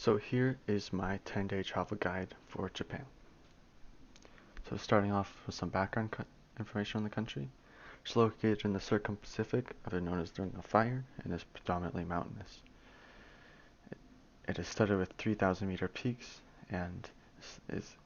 So here is my 10-day travel guide for Japan. So starting off with some background information on the country. It's located in the Circum-Pacific, otherwise known as the Ring of Fire, and is predominantly mountainous. It is studded with 3,000-meter peaks and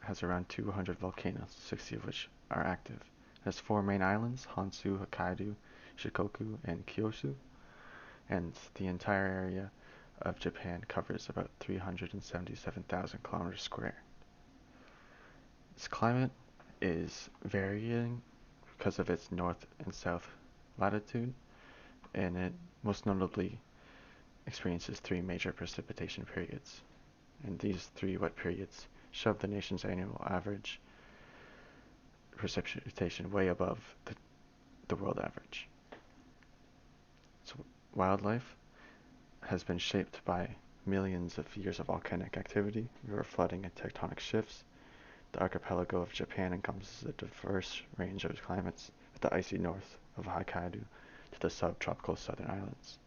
has around 200 volcanoes, 60 of which are active. It has 4 main islands, Honshu, Hokkaido, Shikoku, and Kyushu, and the entire area of Japan covers about 377,000 kilometers square. Its climate is varying because of its north and south latitude, and it most notably experiences 3 major precipitation periods. And these 3 wet periods shove the nation's annual average precipitation way above the world average. So wildlife has been shaped by millions of years of volcanic activity, river flooding, and tectonic shifts. The archipelago of Japan encompasses a diverse range of climates, with the icy north of Hokkaido to the subtropical southern islands.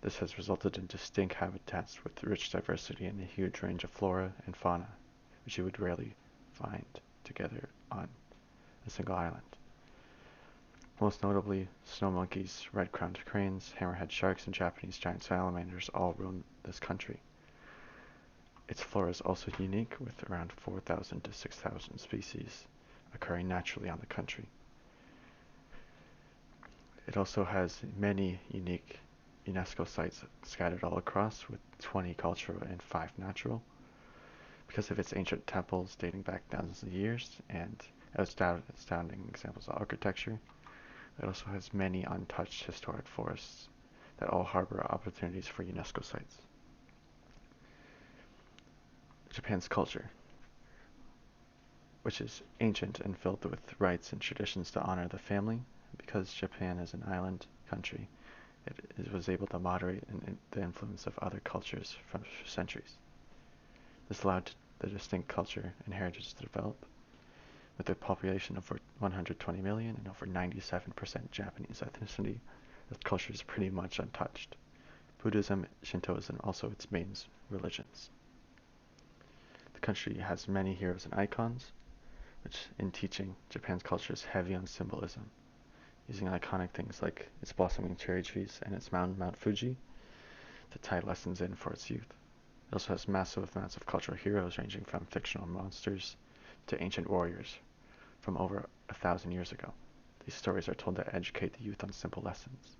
This has resulted in distinct habitats with rich diversity and a huge range of flora and fauna, which you would rarely find together on a single island. Most notably, snow monkeys, red-crowned cranes, hammerhead sharks, and Japanese giant salamanders all roam this country. Its flora is also unique, with around 4,000 to 6,000 species occurring naturally on the country. It also has many unique UNESCO sites scattered all across, with 20 cultural and 5 natural. Because of its ancient temples dating back thousands of years and astounding examples of architecture, it also has many untouched historic forests that all harbor opportunities for UNESCO sites. Japan's culture, which is ancient and filled with rites and traditions to honor the family. Because Japan is an island country, it was able to moderate the influence of other cultures for centuries. This allowed the distinct culture and heritage to develop. With a population of over 120 million and over 97% Japanese ethnicity, the culture is pretty much untouched. Buddhism, Shintoism are also its main religions. The country has many heroes and icons, which in teaching Japan's culture is heavy on symbolism, using iconic things like its blossoming cherry trees and its mountain Mount Fuji to tie lessons in for its youth. It also has massive amounts of cultural heroes ranging from fictional monsters to ancient warriors from over 1,000 years ago. These stories are told to educate the youth on simple lessons.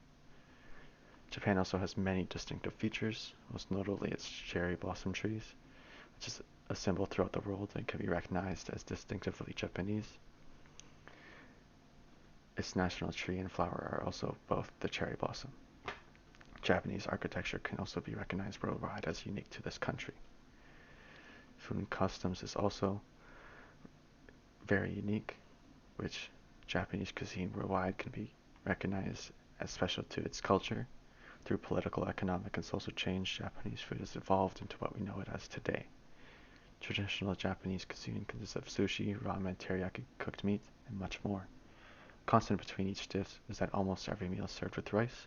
Japan also has many distinctive features, most notably its cherry blossom trees, which is a symbol throughout the world and can be recognized as distinctively Japanese. Its national tree and flower are also both the cherry blossom. Japanese architecture can also be recognized worldwide as unique to this country. Food and customs is also very unique, which Japanese cuisine worldwide can be recognized as special to its culture. Through political, economic, and social change, Japanese food has evolved into what we know it as today. Traditional Japanese cuisine consists of sushi, ramen, teriyaki, cooked meat, and much more. Constant between each dish is that almost every meal is served with rice.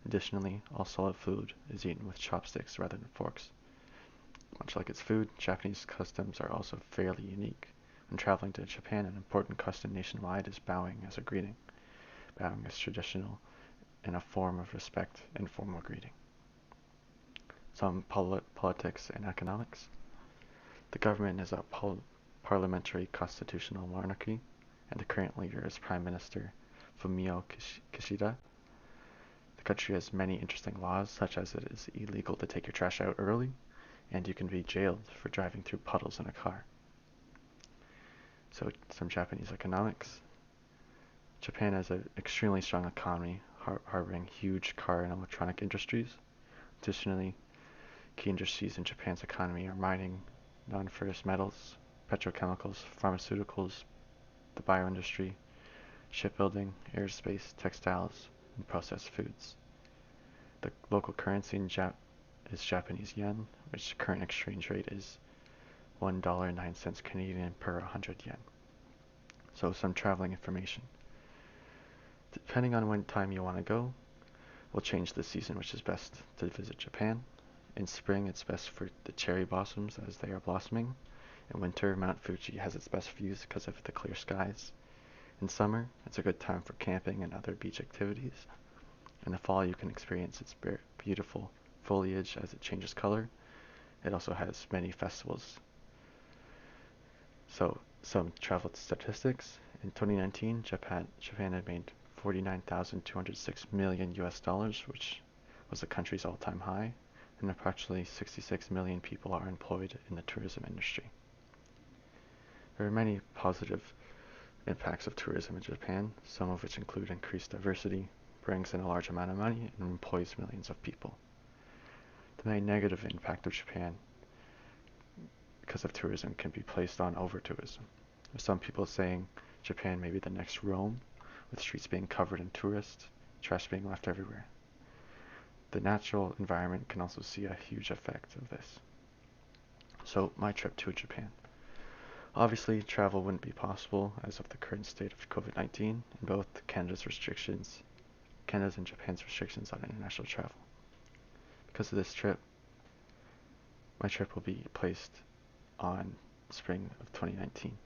Additionally, all solid food is eaten with chopsticks rather than forks. Much like its food, Japanese customs are also fairly unique. When traveling to Japan, an important custom nationwide is bowing as a greeting. Bowing is traditional and a form of respect and formal greeting. Some politics and economics. The government is a parliamentary constitutional monarchy, and the current leader is Prime Minister Fumio Kishida. The country has many interesting laws, such as it is illegal to take your trash out early, and you can be jailed for driving through puddles in a car. So, some Japanese economics. Japan has an extremely strong economy, harboring huge car and electronic industries. Additionally, key industries in Japan's economy are mining, non-ferrous metals, petrochemicals, pharmaceuticals, the bioindustry, shipbuilding, aerospace, textiles, and processed foods. The local currency is Japanese yen, which current exchange rate is $1.09 Canadian per 100 yen. So some traveling information. Depending on when time you want to go, will change the season which is best to visit Japan. In spring, it's best for the cherry blossoms as they are blossoming. In winter, Mount Fuji has its best views because of the clear skies. In summer, it's a good time for camping and other beach activities. In the fall, you can experience its beautiful foliage as it changes color. It also has many festivals. So, some travel statistics. In 2019, Japan had made 49,206 million US dollars, which was the country's all-time high, and approximately 66 million people are employed in the tourism industry. There are many positive impacts of tourism in Japan, some of which include increased diversity, brings in a large amount of money, and employs millions of people. The main negative impact of Japan because of tourism can be placed on over-tourism. There's some people saying Japan may be the next Rome, with streets being covered in tourists, trash being left everywhere. The natural environment can also see a huge effect of this. So, my trip to Japan. Obviously, travel wouldn't be possible as of the current state of COVID-19 and both Canada's and Japan's restrictions on international travel. Because of this trip, my trip will be placed on spring of 2019.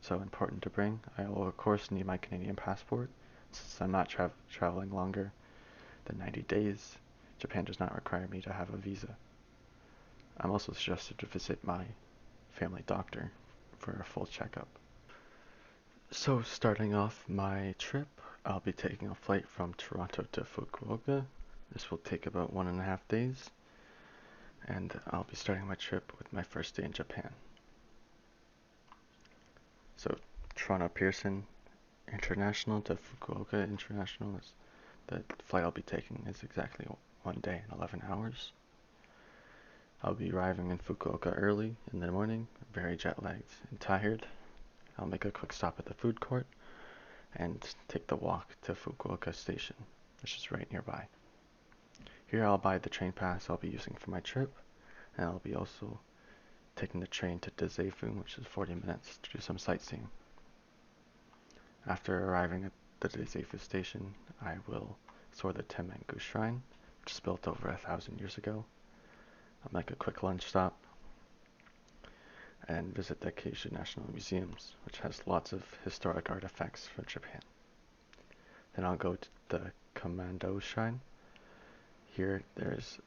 So important to bring. I will of course need my Canadian passport since I'm not traveling longer than 90 days. Japan does not require me to have a visa. I'm also suggested to visit my family doctor for a full checkup. So starting off my trip, I'll be taking a flight from Toronto to Fukuoka. This will take about 1.5 days, and I'll be starting my trip with my first day in Japan. So Toronto Pearson International to Fukuoka International is the flight I'll be taking is exactly 1 day and 11 hours. I'll be arriving in Fukuoka early in the morning, very jet lagged and tired. I'll make a quick stop at the food court and take the walk to Fukuoka Station, which is right nearby. Here I'll buy the train pass I'll be using for my trip, and I'll be also taking the train to Dazaifu, which is 40 minutes, to do some sightseeing. After arriving at the Dazaifu station, I will explore the Tenmengu Shrine, which is built over 1,000 years ago. I'll make a quick lunch stop and visit the Keishu National Museums, which has lots of historic artifacts from Japan. Then I'll go to the Kamado Shrine. Here there's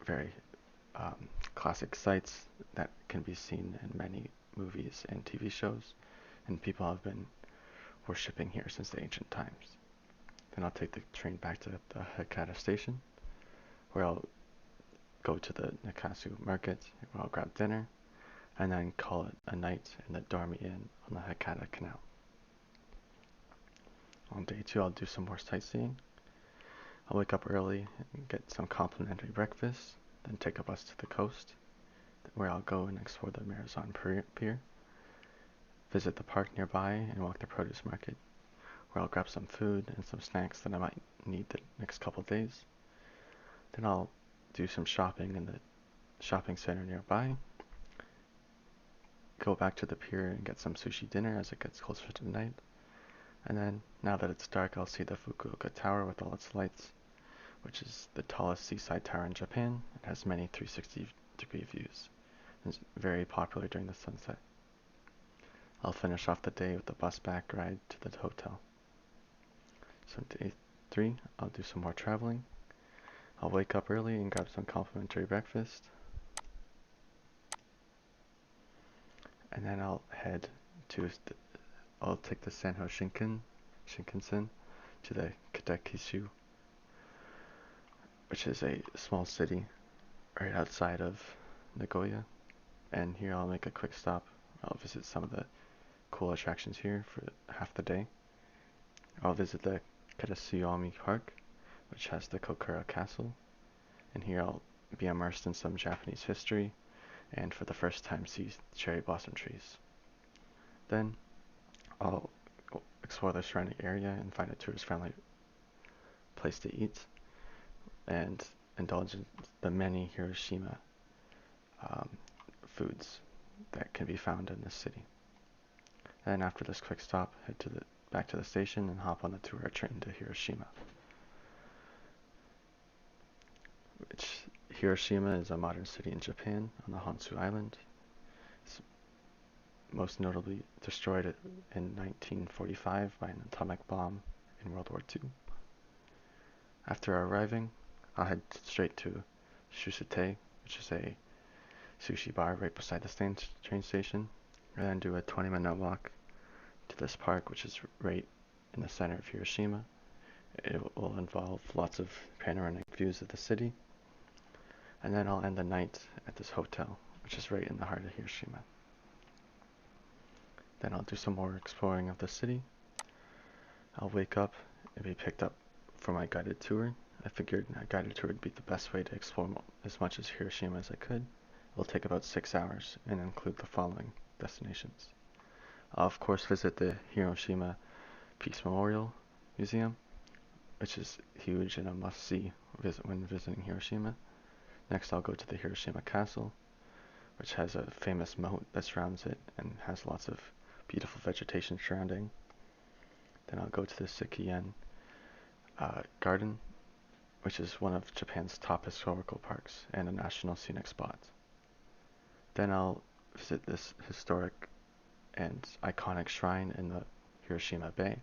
very classic sites that can be seen in many movies and TV shows, and people have been worshipping here since the ancient times. Then I'll take the train back to the Hakata station, where I'll go to the Nakasu market, where I'll grab dinner, and then call it a night in the Dormy Inn on the Hakata Canal. On day 2, I'll do some more sightseeing. I'll wake up early and get some complimentary breakfast, then take a bus to the coast, where I'll go and explore the Marizan Pier, visit the park nearby, and walk the produce market, where I'll grab some food and some snacks that I might need the next couple days. Then I'll do some shopping in the shopping center nearby, go back to the pier and get some sushi dinner as it gets closer to night. And then, now that it's dark, I'll see the Fukuoka Tower with all its lights, which is the tallest seaside tower in Japan. It has many 360-degree views. It's very popular during the sunset. I'll finish off the day with the bus back ride to the hotel. So day 3, I'll do some more traveling. I'll wake up early and grab some complimentary breakfast. And then I'll take the Sanho Shinkansen to the Kitakyushu, which is a small city right outside of Nagoya. And here I'll make a quick stop. I'll visit some of the cool attractions here for half the day. I'll visit the Kitatsuyami Park, which has the Kokura Castle. And here I'll be immersed in some Japanese history and for the first time see cherry blossom trees. Then I'll explore the surrounding area and find a tourist-friendly place to eat and indulge in the many Hiroshima foods that can be found in this city. And after this quick stop, head back to the station and hop on the Tura train to Hiroshima. Hiroshima is a modern city in Japan on the Honshu Island. It's most notably destroyed in 1945 by an atomic bomb in World War II. After arriving, I'll head straight to Shusute, which is a sushi bar right beside the train station, and then do a 20-minute walk to this park, which is right in the center of Hiroshima. It will involve lots of panoramic views of the city, and then I'll end the night at this hotel, which is right in the heart of Hiroshima. Then I'll do some more exploring of the city. I'll wake up and be picked up for my guided tour. I figured a guided tour would be the best way to explore as much as Hiroshima as I could. It will take about 6 hours and include the following destinations. I'll of course visit the Hiroshima Peace Memorial Museum, which is huge and a must-see when visiting Hiroshima. Next, I'll go to the Hiroshima Castle, which has a famous moat that surrounds it and has lots of beautiful vegetation surrounding. Then I'll go to the Sekien Garden, which is one of Japan's top historical parks and a national scenic spot. Then I'll visit this historic and iconic shrine in the Hiroshima Bay.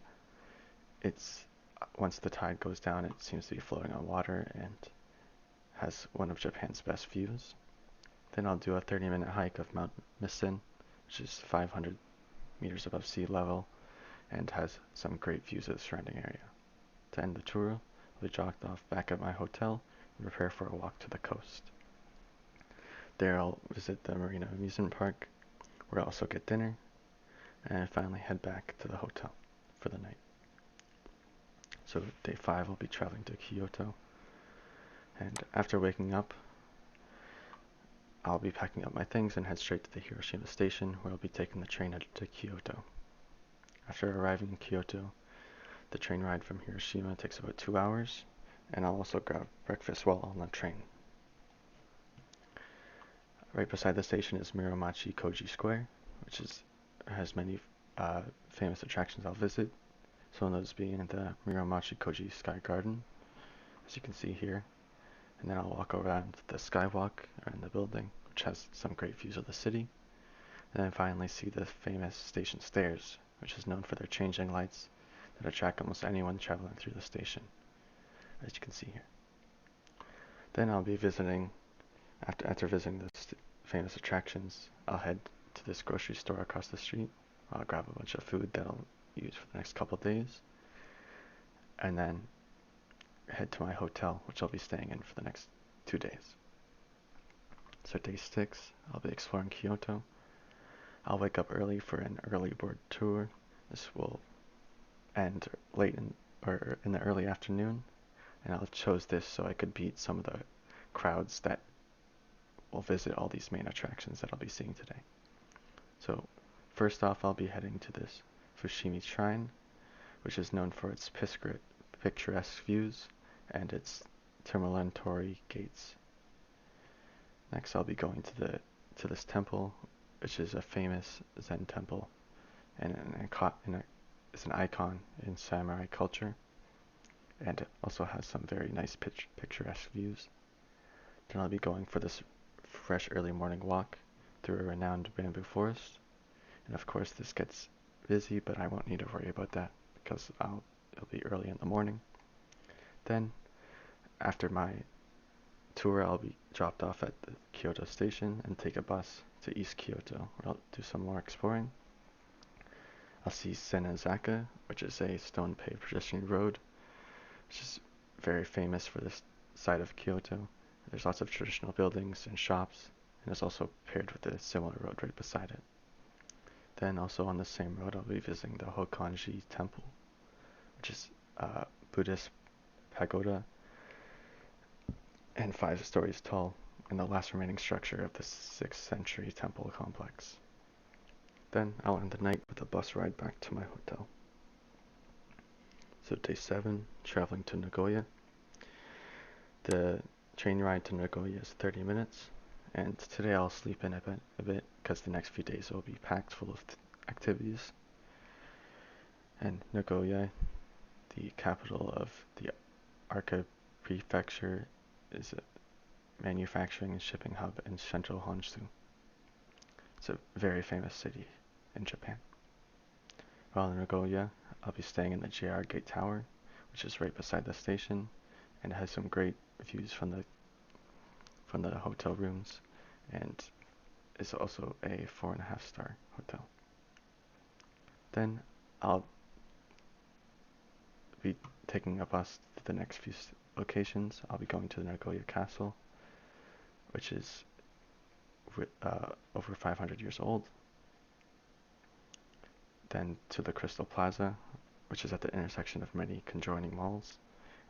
Once the tide goes down, it seems to be floating on water and has one of Japan's best views. Then I'll do a 30-minute hike of Mount Misen, which is 500 meters above sea level and has some great views of the surrounding area. To end the tour, I'll be dropped off back at my hotel and prepare for a walk to the coast. There I'll visit the Marina Amusement Park, where I'll also get dinner, and finally head back to the hotel for the night. So day 5 I'll be traveling to Kyoto, and after waking up, I'll be packing up my things and head straight to the Hiroshima station, where I'll be taking the train to Kyoto. After arriving in Kyoto, the train ride from Hiroshima takes about 2 hours, and I'll also grab breakfast while on the train. Right beside the station is Muromachi Koji Square, which has many famous attractions I'll visit. Some of those being the Muromachi Koji Sky Garden, as you can see here. And then I'll walk around the Skywalk around the building, which has some great views of the city. And then finally see the famous station stairs, which is known for their changing lights that attract almost anyone traveling through the station, as you can see here. Then I'll be visiting, after visiting the famous attractions, I'll head to this grocery store across the street. I'll grab a bunch of food that I'll use for the next couple of days, and then head to my hotel, which I'll be staying in for the next 2 days. So day 6, I'll be exploring Kyoto. I'll wake up early for an early board tour. This will end late in the early afternoon, and I chose this so I could beat some of the crowds that will visit all these main attractions that I'll be seeing today. So first off, I'll be heading to this Fushimi Shrine, which is known for its picturesque views and its Torii gates. Next, I'll be going to this temple, which is a famous Zen temple, and is an icon in samurai culture, and it also has some very nice picturesque views. Then I'll be going for this fresh early morning walk through a renowned bamboo forest, and of course this gets busy, but I won't need to worry about that because it'll be early in the morning. Then, after my tour, I'll be dropped off at the Kyoto station and take a bus to East Kyoto, where I'll do some more exploring. I'll see Senazaka, which is a stone-paved pedestrian road, which is very famous for this side of Kyoto. There's lots of traditional buildings and shops, and it's also paired with a similar road right beside it. Then also on the same road, I'll be visiting the Hokkanji Temple, which is a Buddhist pagoda and 5 stories tall, and the last remaining structure of the 6th century temple complex. Then I'll end the night with a bus ride back to my hotel. So day 7, traveling to Nagoya. The train ride to Nagoya is 30 minutes, and today I'll sleep in a bit because the next few days will be packed full of activities. And Nagoya, the capital of the Arka Prefecture, is manufacturing and shipping hub in central Honshu. It's a very famous city in Japan. While in Nagoya, I'll be staying in the JR Gate Tower, which is right beside the station, and it has some great views from the hotel rooms, and is also a 4.5-star hotel. Then I'll be taking a bus to the next few locations. I'll be going to the Nagoya Castle, which is over 500 years old. Then to the Crystal Plaza, which is at the intersection of many conjoining malls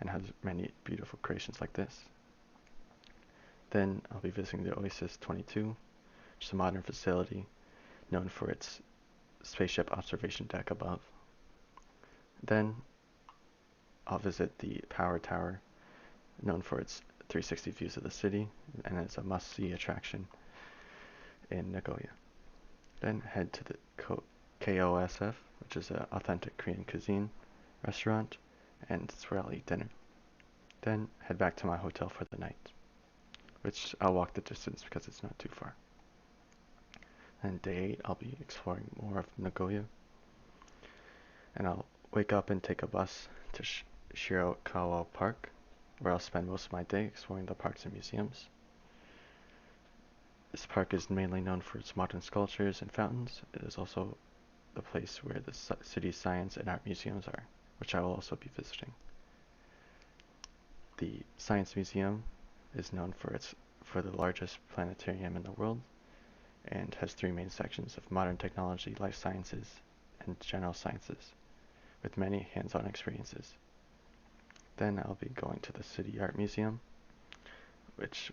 and has many beautiful creations like this. Then I'll be visiting the Oasis 22, which is a modern facility known for its spaceship observation deck above. Then I'll visit the Power Tower, known for its 360 views of the city, and it's a must-see attraction in Nagoya. Then head to the KOSF, which is an authentic Korean cuisine restaurant, and it's where I'll eat dinner. Then head back to my hotel for the night, which I'll walk the distance because it's not too far. And day 8, I'll be exploring more of Nagoya, and I'll wake up and take a bus to Shirakawa Park, where I'll spend most of my day exploring the parks and museums. This park is mainly known for its modern sculptures and fountains. It is also the place where the city's science and art museums are, which I will also be visiting. The Science Museum is known for the largest planetarium in the world, and has 3 main sections of modern technology, life sciences, and general sciences, with many hands-on experiences. Then I'll be going to the City Art Museum, which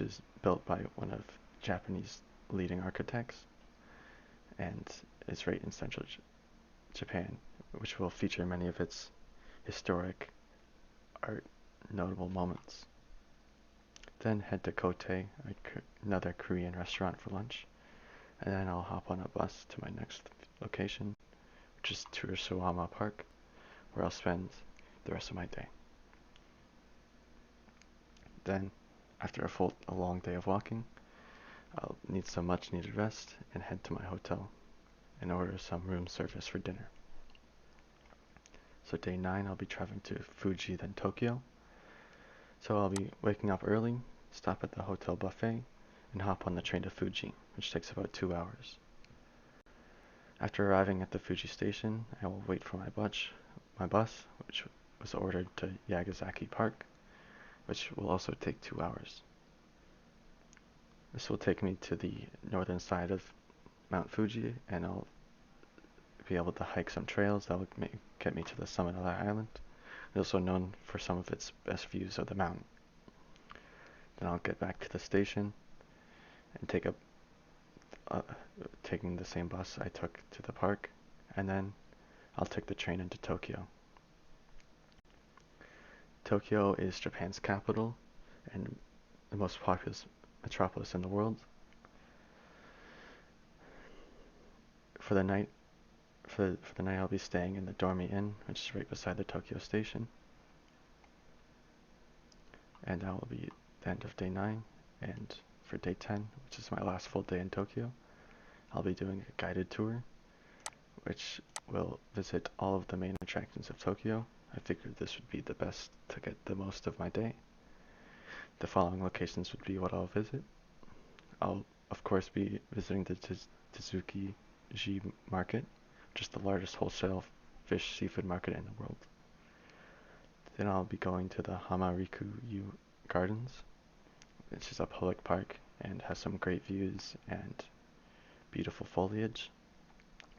is built by one of Japanese leading architects, and is right in central Japan, which will feature many of its historic art notable moments. Then head to Kote, another Korean restaurant, for lunch, and then I'll hop on a bus to my next location, which is Tsurusawama Park, where I'll spend the rest of my day. Then, after a long day of walking, I'll need some much needed rest and head to my hotel and order some room service for dinner. So day 9, I'll be traveling to Fuji, then Tokyo. So I'll be waking up early, stop at the hotel buffet, and hop on the train to Fuji, which takes about 2 hours. After arriving at the Fuji station, I will wait for my bus, which was ordered to Yagasaki Park, which will also take 2 hours. This will take me to the northern side of Mount Fuji, and I'll be able to hike some trails that will get me to the summit of that island. It's also known for some of its best views of the mountain. Then I'll get back to the station and taking the same bus I took to the park, and then I'll take the train into Tokyo. Tokyo is Japan's capital and the most populous metropolis in the world. For the night, I'll be staying in the Dormy Inn, which is right beside the Tokyo station. And that will be the end of day 9. And for day 10, which is my last full day in Tokyo, I'll be doing a guided tour, which will visit all of the main attractions of Tokyo. I figured this would be the best to get the most of my day. The following locations would be what I'll visit. I'll, of course, be visiting the Tsukuji Market, which is the largest wholesale fish seafood market in the world. Then I'll be going to the Hamarikuyu Gardens, which is a public park and has some great views and beautiful foliage.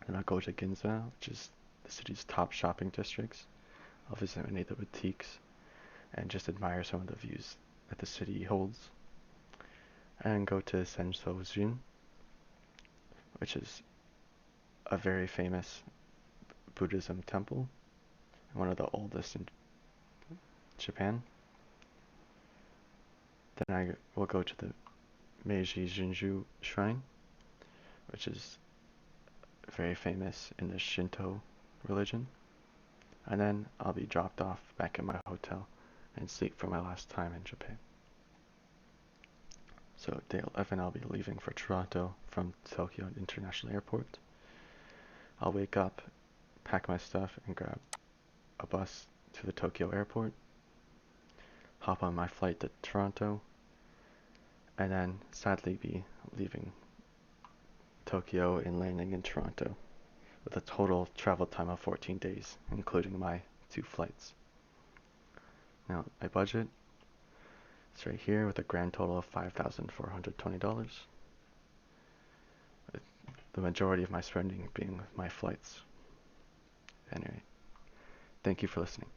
Then I'll go to Ginza, which is the city's top shopping districts. I'll visit many of the boutiques and just admire some of the views that the city holds. And go to Sensojin, which is a very famous Buddhism temple, one of the oldest in Japan. Then I will go to the Meiji Jinju Shrine, which is very famous in the Shinto religion. And then I'll be dropped off back at my hotel and sleep for my last time in Japan. So day 11 I'll be leaving for Toronto from Tokyo International Airport. I'll wake up, pack my stuff, and grab a bus to the Tokyo airport, hop on my flight to Toronto, and then sadly be leaving Tokyo and landing in Toronto with a total travel time of 14 days, including my 2 flights. Now, my budget is right here with a grand total of $5,420. The majority of my spending being my flights. Anyway, thank you for listening.